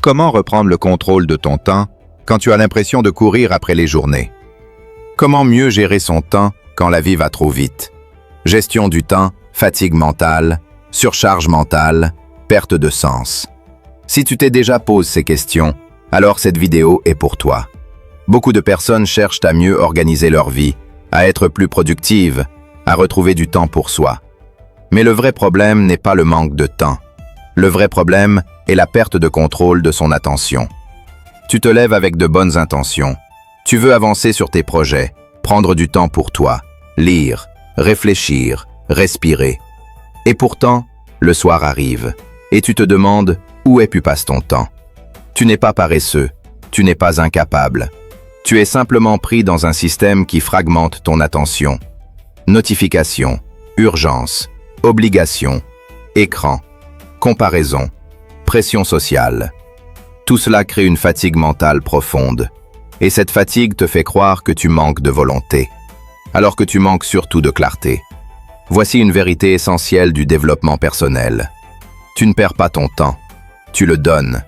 Comment reprendre le contrôle de ton temps quand tu as l'impression de courir après les journées? Comment mieux gérer son temps quand la vie va trop vite? Gestion du temps, fatigue mentale, surcharge mentale, perte de sens. Si tu t'es déjà posé ces questions, alors cette vidéo est pour toi. Beaucoup de personnes cherchent à mieux organiser leur vie, à être plus productives, à retrouver du temps pour soi. Mais le vrai problème n'est pas le manque de temps. Le vrai problème est la perte de contrôle de son attention. Tu te lèves avec de bonnes intentions. Tu veux avancer sur tes projets, prendre du temps pour toi, lire, réfléchir, respirer. Et pourtant, le soir arrive, et tu te demandes où est pu passer ton temps. Tu n'es pas paresseux, tu n'es pas incapable. Tu es simplement pris dans un système qui fragmente ton attention. Notifications, urgences, obligations, écran, comparaison, pression sociale. Tout cela crée une fatigue mentale profonde. Et cette fatigue te fait croire que tu manques de volonté, alors que tu manques surtout de clarté. Voici une vérité essentielle du développement personnel. Tu ne perds pas ton temps, tu le donnes.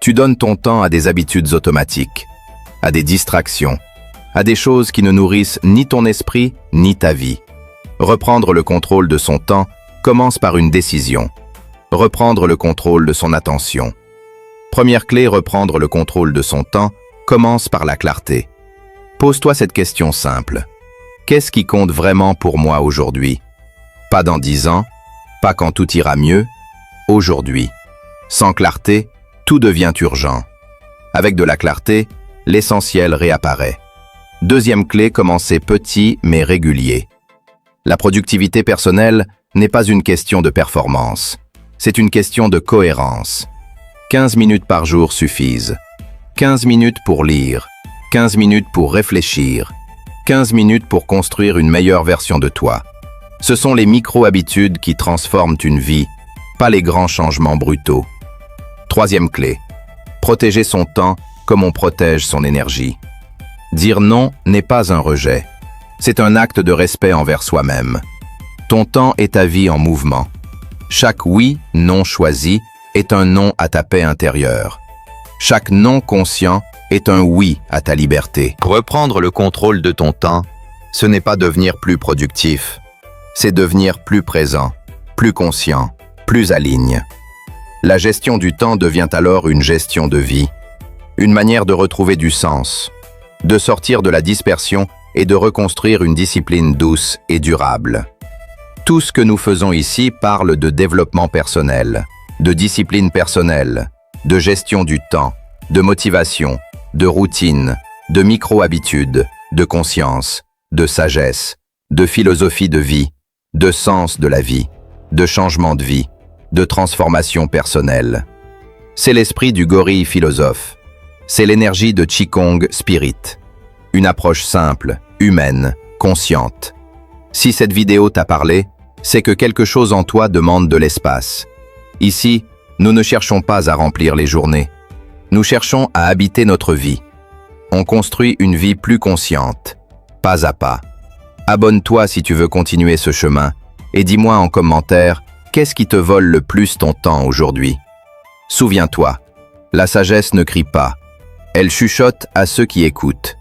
Tu donnes ton temps à des habitudes automatiques, à des distractions, à des choses qui ne nourrissent ni ton esprit ni ta vie. Reprendre le contrôle de son temps commence par une décision. Reprendre le contrôle de son attention. Première clé, reprendre le contrôle de son temps commence par la clarté. Pose-toi cette question simple. Qu'est-ce qui compte vraiment pour moi aujourd'hui? Pas dans 10 ans, pas quand tout ira mieux, aujourd'hui. Sans clarté, tout devient urgent. Avec de la clarté, l'essentiel réapparaît. Deuxième clé, commencer petit mais régulier. La productivité personnelle n'est pas une question de performance. C'est une question de cohérence. 15 minutes par jour suffisent. 15 minutes pour lire, 15 minutes pour réfléchir, 15 minutes pour construire une meilleure version de toi. Ce sont les micro-habitudes qui transforment une vie, pas les grands changements brutaux. Troisième clé, protéger son temps comme on protège son énergie. Dire non n'est pas un rejet, c'est un acte de respect envers soi-même. Ton temps est ta vie en mouvement. Chaque oui, non choisi est un non à ta paix intérieure. Chaque non conscient est un oui à ta liberté. Reprendre le contrôle de ton temps, ce n'est pas devenir plus productif, c'est devenir plus présent, plus conscient, plus aligné. La gestion du temps devient alors une gestion de vie, une manière de retrouver du sens, de sortir de la dispersion et de reconstruire une discipline douce et durable. Tout ce que nous faisons ici parle de développement personnel, de discipline personnelle, de gestion du temps, de motivation, de routine, de micro-habitudes, de conscience, de sagesse, de philosophie de vie, de sens de la vie, de changement de vie, de transformation personnelle. C'est l'esprit du gorille philosophe. C'est l'énergie de Qigong Spirit. Une approche simple, humaine, consciente. Si cette vidéo t'a parlé, c'est que quelque chose en toi demande de l'espace. Ici, nous ne cherchons pas à remplir les journées. Nous cherchons à habiter notre vie. On construit une vie plus consciente, pas à pas. Abonne-toi si tu veux continuer ce chemin et dis-moi en commentaire qu'est-ce qui te vole le plus ton temps aujourd'hui. Souviens-toi, la sagesse ne crie pas, elle chuchote à ceux qui écoutent.